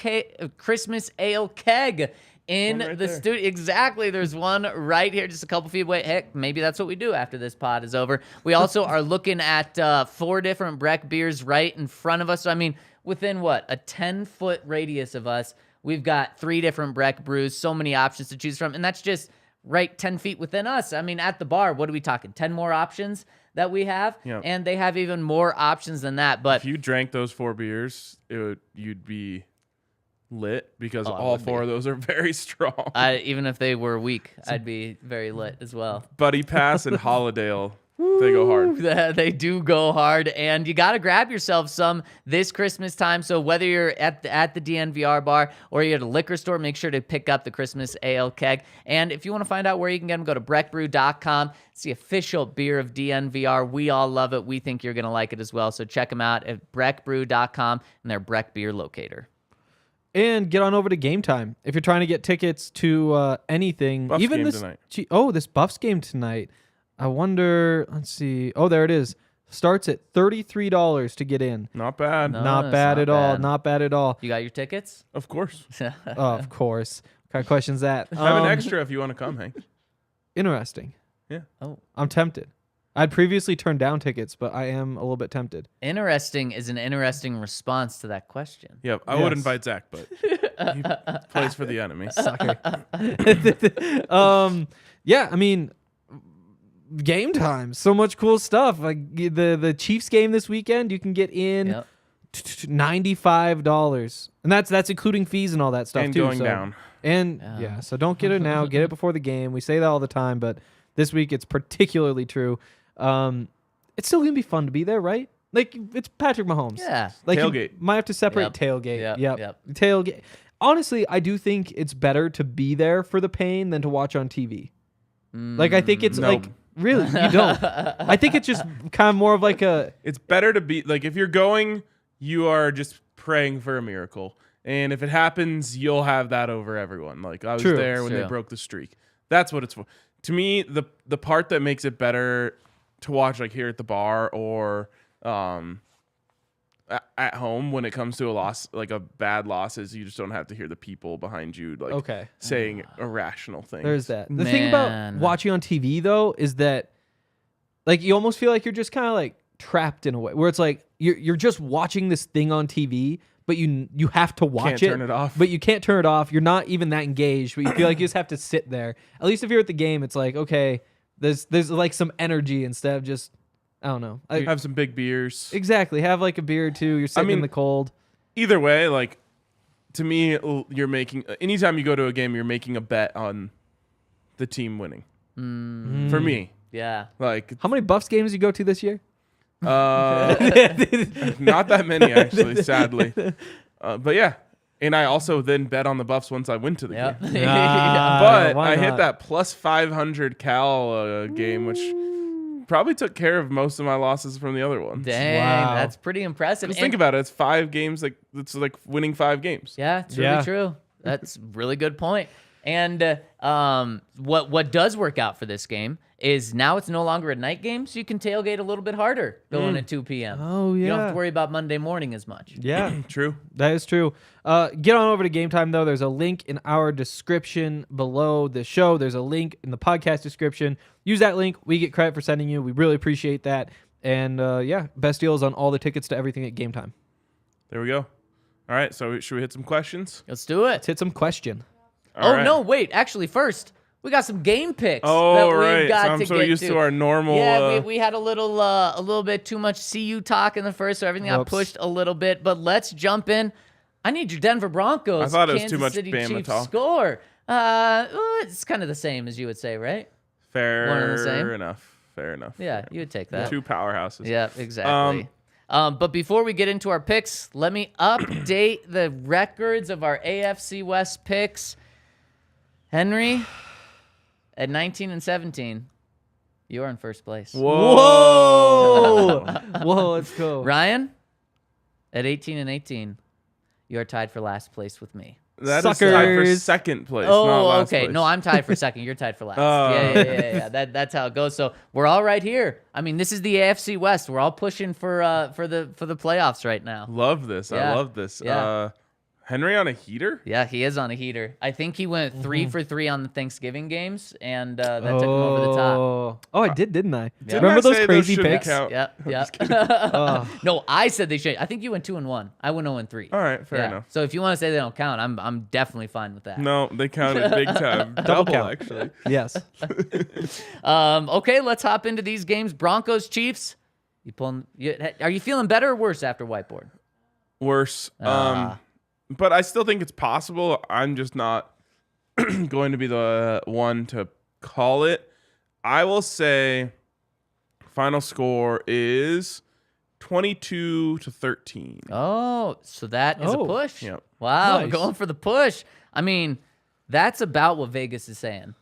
ale keg in the studio. Exactly. There's one right here, just a couple feet away. Heck, maybe that's what we do after this pod is over. We also are looking at 4 different Breck beers right in front of us. So, I mean, within a 10-foot radius of us, we've got 3 different Breck brews, so many options to choose from, and that's just right 10 feet within us. I mean, at the bar, what are we talking? 10 more options that we have, and they have even more options than that. But if you drank those 4 beers, you'd be lit because all 4 of those are very strong. Even if they were weak, I'd be very lit as well. Buddy Pass and Holidale. They go hard. They do go hard, and you got to grab yourself some this Christmas time. So whether you're at the DNVR bar or you're at a liquor store, make sure to pick up the Christmas Ale keg. And if you want to find out where you can get them, go to breckbrew.com. It's the official beer of DNVR. We all love it. We think you're going to like it as well. So check them out at breckbrew.com and their Breck Beer Locator. And get on over to Game Time if you're trying to get tickets to anything. Buffs even game this tonight. This Buffs game tonight. I wonder. Let's see. Oh, there it is. Starts at $33 to get in. Not bad. No. Not it's bad not at all. bad. Not bad at all. You got your tickets? Of course. Oh, of course. What kind of question's that? Have an extra if you want to come, Hank. Interesting. Yeah. Oh. I'm tempted. I'd previously turned down tickets, but I am a little bit tempted. Interesting is an interesting response to that question. Yep. I would invite Zach, but he plays for the enemy. Sucker. Yeah, I mean, Game Time. So much cool stuff. Like the Chiefs game this weekend, you can get in Yep. $95. And that's including fees and all that stuff And too. going down. And so don't get it now. Get it before the game. We say that all the time, but this week it's particularly true. It's still gonna be fun to be there, right? Like it's Patrick Mahomes. Yeah. Like you Tailgate. might have to separate Yep. tailgate. Yep. Tailgate. Honestly, I do think it's better to be there for the pain than to watch on TV. Like I think it's No. like really you don't. I think it's just kind of more of like a It's better to be like if you're going, you are just praying for a miracle. And if it happens, you'll have that over everyone. Like I was True. there when they True. broke the streak. That's what it's for. To me, the part that makes it better to watch like here at the bar or at home when it comes to a loss, like a bad loss, is you just don't have to hear the people behind you like saying irrational things. there's that. The thing about Man. watching on TV though is that like you almost feel like you're just kind of like trapped in a way where it's like you're just watching this thing on TV, but you have to watch Can't it. turn it off. But you can't turn it off. You're not even that engaged, but you feel like you just have to sit there. At least if you're at the game, it's like, okay, there's like some energy instead of just, I don't know. Have some big beers. Exactly. Have like a beer or two. You're sitting in the cold. Either way, like to me, you're making anytime you go to a game, you're making a bet on the team winning. For me, Yeah. like How many Buffs games you go to this year? not that many actually, sadly. But yeah, and I also then bet on the Buffs once I went to the game. But why I hit not? that plus 500 cal game, which probably took care of most of my losses from the other ones. Dang, Wow. that's pretty impressive. Just think about it. It's 5 games. Like it's like winning 5 games. Yeah, it's Yeah. really true. That's a really good point. And what does work out for this game is now it's no longer a night game, so you can tailgate a little bit harder going at 2 p.m. Oh, You don't have yeah. to worry about Monday morning as much. Yeah, True. that is true. Get on over to Game Time, though. There's a link in our description below the show. There's a link in the podcast description. Use that link. We get credit for sending you. We really appreciate that. And best deals on all the tickets to everything at Game Time. There we go. All right. So should we hit some questions? Let's do it. Let's hit some question. All right. No, wait. Actually, first, we got some game picks. Oh, that right. We've got So I'm to so get used to our normal. Yeah, we had a little bit too much CU talk in the first, so everything got Whoops. pushed a little bit. But let's jump in. I need your Denver Broncos. I thought it was Kansas too much City Bama Chiefs talk. score. It's kind of the same as you would say, right? One and the same? Fair enough. Fair enough. Yeah, you would take that. 2 powerhouses. Yeah, exactly. But before we get into our picks, let me update the records of our AFC West picks. Henry, at 19 and 17, you are in first place. Whoa! Whoa, let's go. Ryan, at 18 and 18, you are tied for last place with me. That is tied for Suckers. second place. not last okay. place. No, I'm tied for second. You're tied for last. Oh. Yeah. That's how it goes. So we're all right here. I mean, this is the AFC West. We're all pushing for the playoffs right now. Love this. Yeah. I love this. Yeah. Henry on a heater? Yeah, he is on a heater. I think he went 3 for 3 on the Thanksgiving games, and that took him over the top. Oh, I didn't I? Didn't Remember I those say crazy shouldn't picks? count? Yeah. No, I said they should. I think you went 2 and 1. I went 0 and 3. All right, fair enough. So if you want to say they don't count, I'm definitely fine with that. No, they counted big time. Double, count. actually. Yes. Okay, let's hop into these games. Broncos, Chiefs. Are you feeling better or worse after whiteboard? Worse. But I still think it's possible. I'm just not going to be the one to call it. I will say Final score is 22-13. Oh, so that is a push. Yep. Wow, Nice. going for the push. I mean, that's about what Vegas is saying.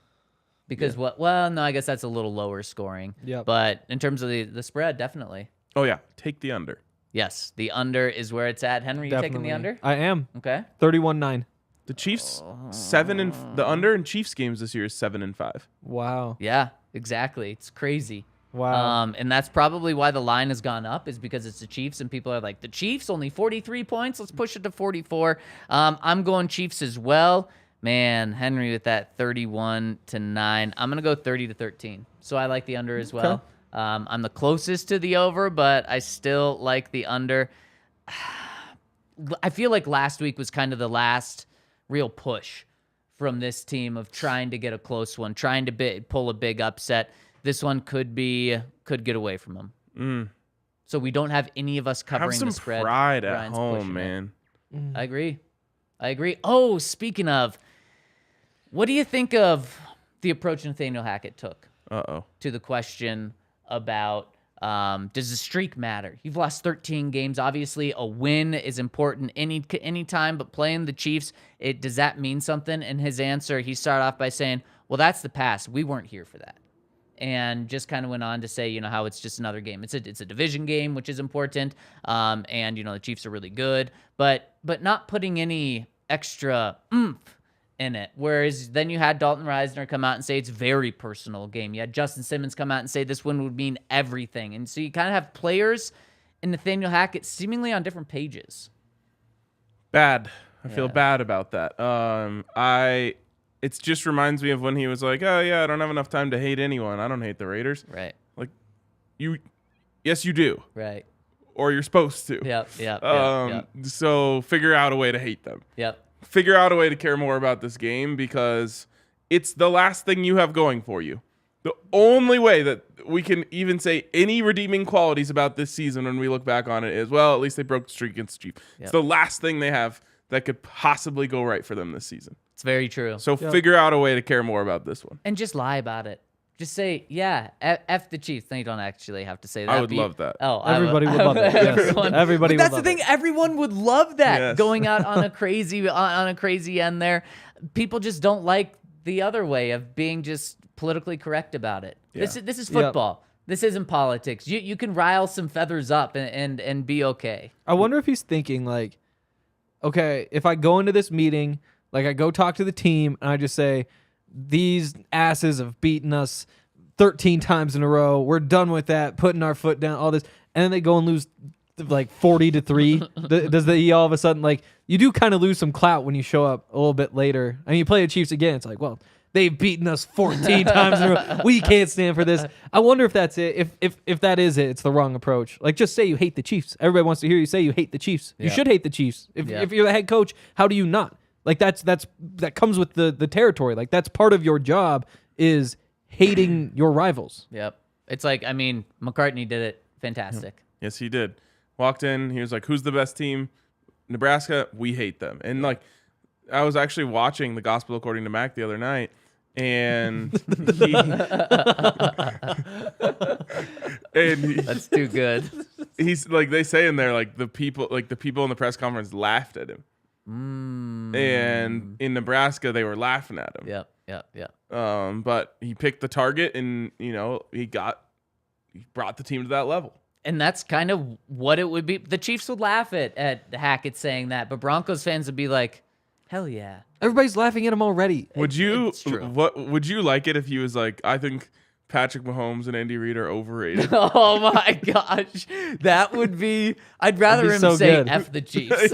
Because well, no, I guess that's a little lower scoring. Yep. But in terms of the spread, definitely. Oh, yeah. Take the under. Yes, the under is where it's at. Henry, you taking the under? I am. Okay. 31-9. The Chiefs, the under in Chiefs games this year is 7-5. Wow. Yeah, exactly. It's crazy. Wow. And that's probably why the line has gone up, is because it's the Chiefs, and people are like, the Chiefs only 43 points. Let's push it to 44. I'm going Chiefs as well. Man, Henry with that 31-9. I'm gonna go 30-13. So I like the under as well. Okay. I'm the closest to the over, but I still like the under. I feel like last week was kind of the last real push from this team of trying to get a close one, trying to pull a big upset. This one could get away from them. So we don't have any of us covering Have some the spread. pride at Ryan's home, pushing it. man. I agree. Oh, speaking of, what do you think of the approach Nathaniel Hackett took Uh-oh. to the question about does the streak matter? You've lost 13 games. Obviously, a win is important any time, but playing the Chiefs, does that mean something? And his answer, he started off by saying, well, that's the past. We weren't here for that. And just kind of went on to say, how it's just another game. It's a division game, which is important. And the Chiefs are really good, but not putting any extra oomph in it. Whereas then you had Dalton Reisner come out and say it's a very personal game. You had Justin Simmons come out and say this win would mean everything. And so you kind of have players and Nathaniel Hackett seemingly on different pages. Bad. I feel bad about that. It just reminds me of when he was like, oh, yeah, I don't have enough time to hate anyone. I don't hate the Raiders. Right. Like, yes, you do. Right. Or you're supposed to. Yep. So figure out a way to hate them. Yep. Figure out a way to care more about this game because it's the last thing you have going for you. The only way that we can even say any redeeming qualities about this season when we look back on it is, well, at least they broke the streak against the Chiefs. Yep. It's the last thing they have that could possibly go right for them this season. It's very true. So figure out a way to care more about this one. And just lie about it. Just say, F the Chiefs. Then you don't actually have to say that. I would love that. Oh, Everybody would love it. Yes. Everybody But that's would the love thing. Everyone would love that. Yes. Going out on a crazy end there. People just don't like the other way of being just politically correct about it. Yeah. This is football. This isn't politics. You can rile some feathers up and be okay. I wonder if he's thinking like, okay, if I go into this meeting, like I go talk to the team and I just say, these asses have beaten us 13 times in a row. We're done with that, putting our foot down, all this. And then they go and lose like 40-3. Does he all of a sudden, like, you do kind of lose some clout when you show up a little bit later. I mean, you play the Chiefs again. It's like, well, they've beaten us 14 times in a row. We can't stand for this. I wonder if that's it. If that is it, it's the wrong approach. Like, just say you hate the Chiefs. Everybody wants to hear you say you hate the Chiefs. You should hate the Chiefs. If you're the head coach, how do you not? Like, that comes with the territory. Like, that's part of your job is hating your rivals. Yep. It's like, I mean, McCartney did it. Fantastic. Yes, he did. Walked in. He was like, who's the best team? Nebraska. We hate them. And, like, I was actually watching The Gospel According to Mac the other night. And That's too good. He's like, they say in there, like the people in the press conference laughed at him. And in Nebraska, they were laughing at him. Yep. But he picked the target, and he brought the team to that level. And that's kind of what it would be. The Chiefs would laugh at Hackett saying that, but Broncos fans would be like, hell yeah. Everybody's laughing at him already. Would you? It's true. Would you like it if he was like, I think Patrick Mahomes and Andy Reid are overrated? Oh my gosh. That would be, I'd rather him so say good. F the Chiefs.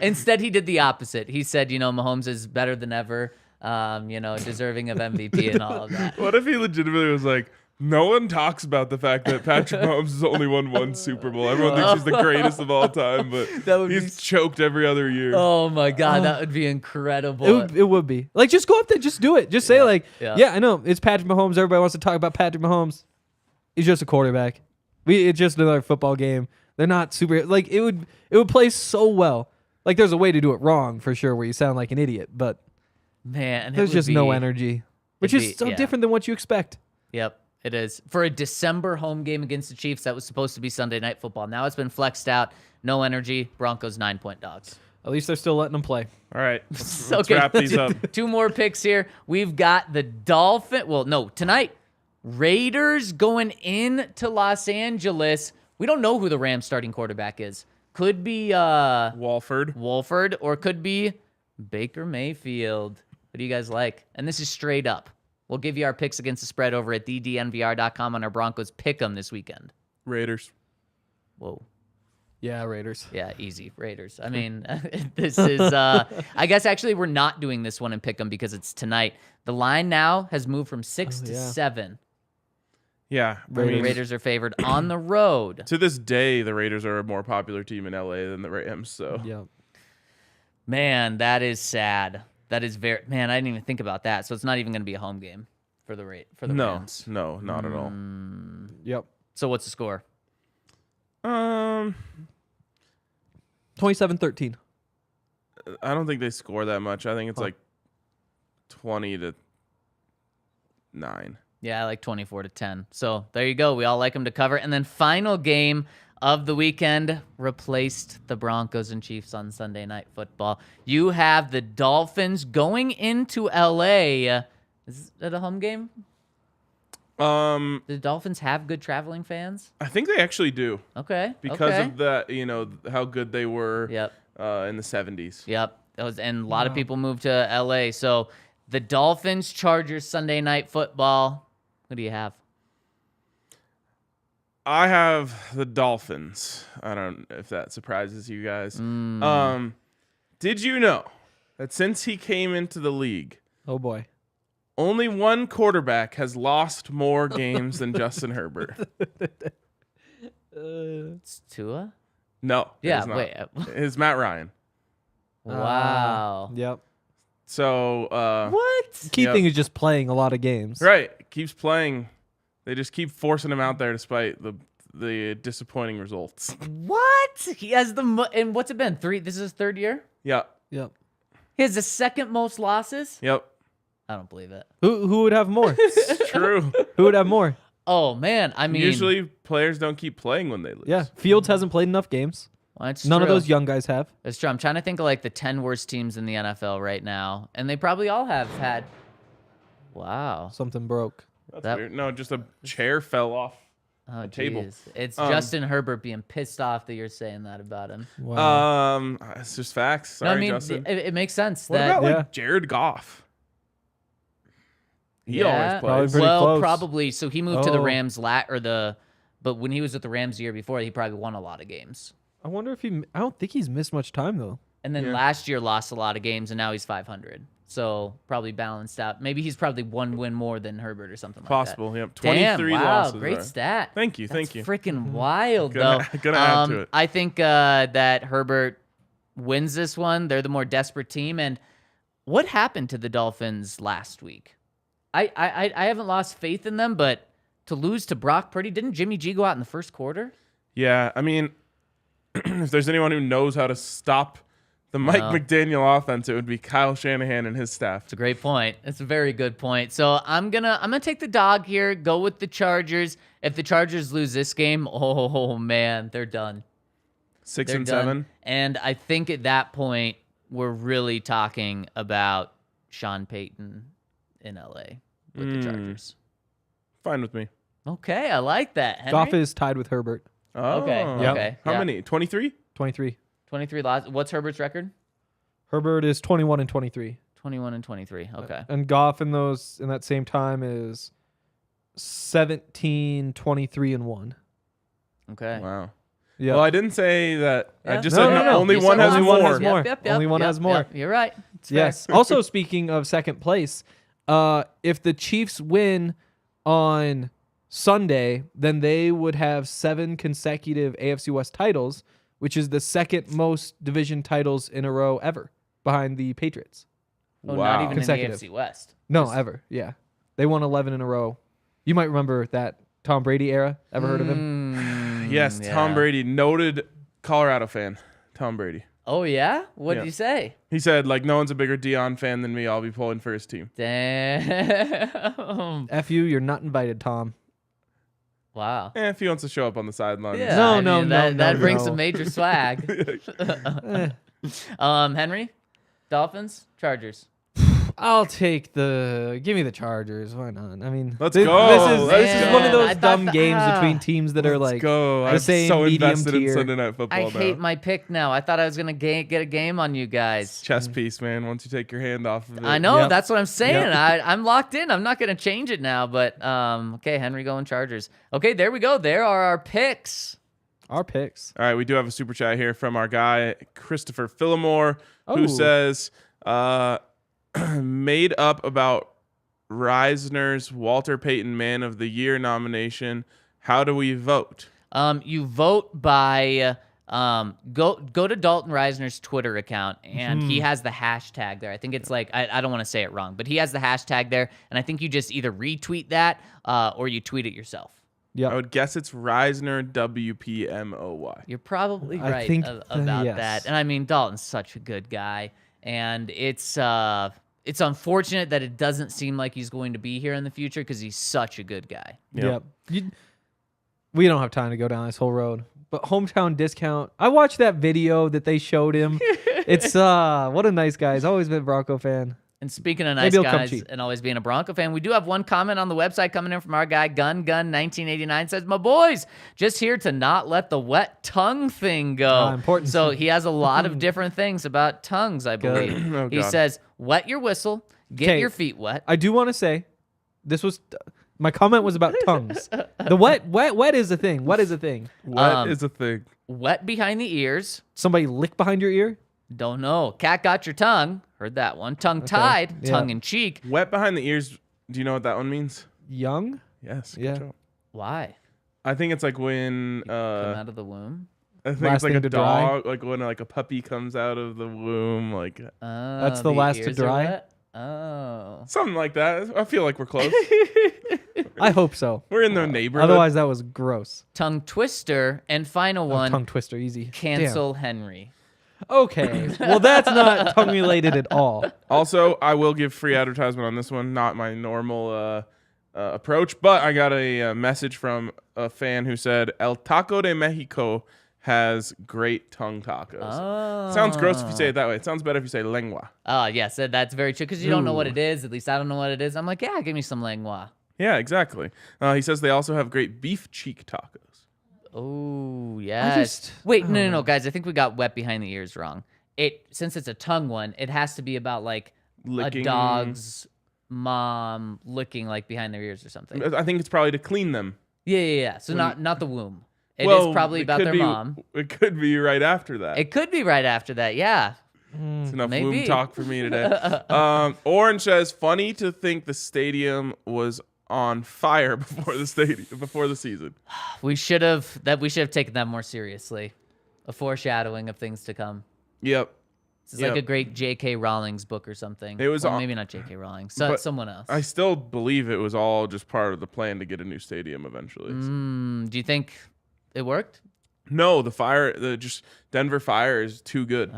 Instead, he did the opposite. He said, Mahomes is better than ever, deserving of MVP and all of that. What if he legitimately was like, no one talks about the fact that Patrick Mahomes has only won one Super Bowl. Everyone thinks he's the greatest of all time, but he's choked every other year. Oh my God, that would be incredible. It would be. Like, just go up there, just do it. Just say I know, it's Patrick Mahomes. Everybody wants to talk about Patrick Mahomes. He's just a quarterback. It's just another football game. They're not super, like, it would play so well. Like, there's a way to do it wrong, for sure, where you sound like an idiot, but man, there's just no energy, which is so different than what you expect. Yep. It is. For a December home game against the Chiefs, that was supposed to be Sunday Night Football. Now it's been flexed out. No energy. Broncos 9-point dogs. At least they're still letting them play. All right. Let's wrap these up. 2 more picks here. We've got the tonight, Raiders going into Los Angeles. We don't know who the Rams starting quarterback is. Could be Wolford, or could be Baker Mayfield. What do you guys like? And this is straight up. We'll give you our picks against the spread over at ddnvr.com on our Broncos pick'em this weekend. Raiders. Whoa. Yeah, Raiders. Yeah, easy. Raiders. I mean, this is, I guess actually we're not doing this one in pick'em because it's tonight. The line now has moved from 6 to 7. Yeah. Raiders are favored on the road. To this day, the Raiders are a more popular team in LA than the Rams. So Yeah. Man, that is sad. That is I didn't even think about that. So it's not even going to be a home game for the Rams. No, not at all. Yep. So what's the score? 27-13. I don't think they score that much. I think it's like 20-9. Yeah, I like 24-10. So there you go. We all like them to cover. And then final game of the weekend replaced the Broncos and Chiefs on Sunday Night Football. You have the Dolphins going into LA. Is it a home game? Do the Dolphins have good traveling fans? I think they actually do. Okay. Because of that, how good they were Yep. In the 70s. Yep. And a lot of people moved to LA. So the Dolphins, Chargers, Sunday Night Football. Who do you have? I have the Dolphins. I don't know if that surprises you guys. Did you know that since he came into the league, Oh, boy. only one quarterback has lost more games than Justin Herbert? It's Tua? No. Yeah, it's not. wait. It's Matt Ryan. Wow. Yep. So, What? Key thing is just playing a lot of games. right. Keeps playing. They just keep forcing him out there despite the disappointing results. What? He has and what's it been? 3? This is his 3rd year? Yep. Yep. He has the 2nd most losses? Yep. I don't believe it. Who would have more? It's true. Who would have more? Oh, man. I mean, Usually players don't keep playing when they lose. Yeah. Fields hasn't played enough games. well, that's None of true. those young guys have. That's true. I'm trying to think of like the 10 worst teams in the NFL right now. And they probably all have had. Wow. Something broke. That's That- weird. No, just a chair fell off. Oh, table. jeez. It's Justin Herbert being pissed off that you're saying that about him. Wow. It's just facts. No, Sorry, I mean, Justin. it makes sense What that. about Yeah. like Jared Goff? He Yeah. always Probably plays. pretty Well, close. probably. So he moved to the Oh. Rams but when he was with the Rams the year before, he probably won a lot of games. I wonder if I don't think he's missed much time, though. And then Yeah. last year lost a lot of games, and now he's 500. So probably balanced out. Maybe he's probably 1 win more than Herbert or something Possible. like Yep. that. Damn, 23 wow, losses. great right. stat. Thank you. That's Thank you. freaking wild, Gonna- though. gonna add to it. I think that Herbert wins this one. They're the more desperate team. And what happened to the Dolphins last week? I haven't lost faith in them, but to lose to Brock Purdy, didn't Jimmy G go out in the first quarter? Yeah. I mean, if there's anyone who knows how to stop the Mike Well. McDaniel offense, it would be Kyle Shanahan and his staff. It's a great point. It's a very good point. So I'm gonna take the dog here. Go with the Chargers. If the Chargers lose this game, oh man, they're done. 6 They're and done. 7. And I think at that point we're really talking about Sean Payton in LA with the Chargers. Fine with me. Okay, I like that. Henry? Goff is tied with Herbert. Oh. Okay. Yep. Okay. How yeah. many? 23? 23. 23 losses. What's Herbert's record? Herbert is 21-23. 21-23. Okay. And Goff in that same time is 17-23-1. Okay. Wow. Yeah. Well, I didn't say that. I Yeah. just No, said no, no. only You one said has only more. one has more. Only one has more. You're right. It's fair. Yes. Also, speaking of second place, if the Chiefs win on Sunday, then they would have 7 consecutive AFC West titles, which is the second most division titles in a row ever, behind the Patriots. Oh, Wow. not even Consecutive. in the AFC West. No, ever. Yeah. They won 11 in a row. You might remember that Tom Brady era. Ever heard of him? Yes, Tom yeah. Brady, noted Colorado fan. Tom Brady. Oh, yeah? What Yeah. did you say? He said, like, no one's a bigger Dion fan than me. I'll be pulling for his team. Damn. F you, you're not invited, Tom. Wow. If he wants to show up on the sideline. Yeah, No, I no, mean, no, that no, brings no. some major swag. Henry, Dolphins, Chargers. I'll take give me the Chargers. Why not? I mean, Let's this, go. This is, Let's this is go. one of I those thought dumb that- games between teams that are like Go. the I'm same so medium invested in tier. Sunday Night Football I now. hate my pick now. I thought I was gonna get a game on you guys. Chess piece, man. Once you take your hand off of it. I know, Yep. that's what I'm saying. Yep. I'm locked in. I'm not gonna change it now. But okay, Henry going Chargers. Okay, there we go. There are our picks. Our picks. All right, we do have a super chat here from our guy Christopher Phillimore, Oh. who says, "Made up about Reisner's Walter Payton Man of the Year nomination. How do we vote?" You vote by go to Dalton Reisner's Twitter account, and he has the hashtag there. I think it's like I don't want to say it wrong, but he has the hashtag there, and I think you just either retweet that or you tweet it yourself. Yeah. I would guess it's Reisner WPMOY. You're probably I right think about yes. that. And I mean, Dalton's such a good guy, and it's unfortunate that it doesn't seem like he's going to be here in the future because he's such a good guy. Yep. We don't have time to go down this whole road. But hometown discount. I watched that video that they showed him. It's what a nice guy. He's always been a Bronco fan. And speaking of nice Maybe he'll come guys cheap. and always being a Bronco fan, we do have one comment on the website coming in from our guy, Gun 1989, says, "My boys, just here to not let the wet tongue thing go." Important. So he has a lot of different things about tongues, I believe. Oh, He God. says, wet your whistle, get 'Kay. your feet wet. I do want to say, this was my comment was about tongues. The wet is a thing. Wet is a thing. What is a thing? Wet behind the ears. Somebody lick behind your ear. Don't know. Cat got your tongue. Heard that one. Tongue tied. Yeah. Tongue in cheek. Wet behind the ears. Do you know what that one means? Young. Yes. Good Yeah. job. Why? I think it's like when Come out of the womb. I think Last it's like thing a to dry? dog, like when like a puppy comes out of the womb, like That's the last to ears are dry? wet? Oh. something like that. I feel like we're close. I hope so. We're in the neighborhood. Otherwise, that was gross. Tongue twister. And final one, Tongue twister, easy. cancel Henry. Damn. Okay. Well, that's not tongue related at all. Also, I will give free advertisement on this one. Not my normal approach, but I got a message from a fan who said El Taco de Mexico has great tongue tacos. Oh. Sounds gross if you say it that way. It sounds better if you say lengua. Oh, yes, that's very true because you don't know what Ooh. it is. At least I don't know what it is. I'm like, yeah, give me some lengua. Yeah, exactly. He says they also have great beef cheek tacos. Oh, yes. Wait, no, guys. I think we got wet behind the ears wrong. Since it's a tongue one, it has to be about like Licking. a dog's mom licking like behind their ears or something. I think it's probably to clean them. Yeah. So not the womb. It Well, is probably it about could their be- mom. It could be right after that. It could be right after that. Yeah. It's enough maybe. womb talk for me today. Orange says, funny to think the stadium was on fire before the season. We should have taken that more seriously. A foreshadowing of things to come. Yep. It's like a great J.K. Rowling's book or something. It was well, all- maybe not J.K. Rowling. but Someone else. I still believe it was all just part of the plan to get a new stadium eventually. Do you think it worked? No, the Denver Fire is too good.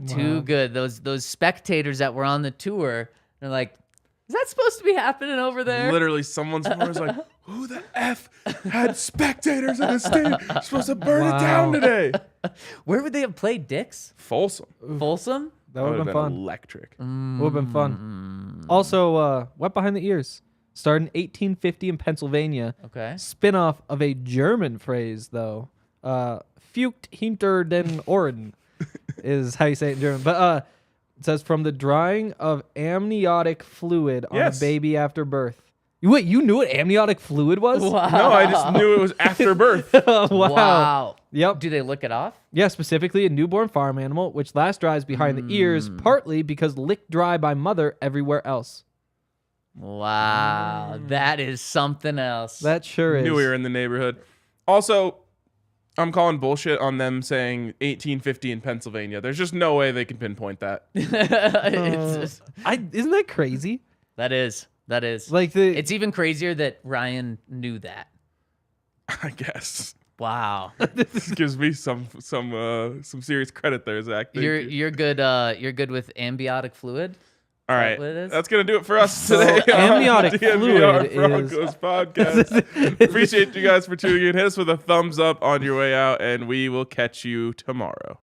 Too good. Those spectators that were on the tour, they're like, is that supposed to be happening over there? Literally, someone was like, "Who the f had spectators in the stadium? You're supposed to burn it down today." Where would they have played, Dix? Folsom. Folsom? That would have been fun. Electric. Would have been fun. Also, wet behind the ears. Started in 1850 in Pennsylvania. Okay. Spin-off of a German phrase, though. Fucht hinter den Ohren is how you say it in German. But it says, from the drying of amniotic fluid on Yes. a baby after birth. Wait, you knew what amniotic fluid was? Wow. No, I just knew it was after birth. Wow. Yep. Do they lick it off? Yeah, specifically a newborn farm animal, which last dries behind the ears, partly because licked dry by mother everywhere else. Wow. That is something else. That sure is. Knew we were in the neighborhood. Also, I'm calling bullshit on them saying 1850 in Pennsylvania. There's just no way they can pinpoint that. It's just- Isn't that crazy? that is. Like the It's even crazier that Ryan knew that. I guess. Wow. This gives me some serious credit there, Zach. Thank you. You're good with amniotic fluid? All right, what it is? that's gonna do it for us today. amniotic on the DNVR fluid Broncos podcast. Appreciate you guys for tuning in. Hit us with a thumbs up on your way out, and we will catch you tomorrow.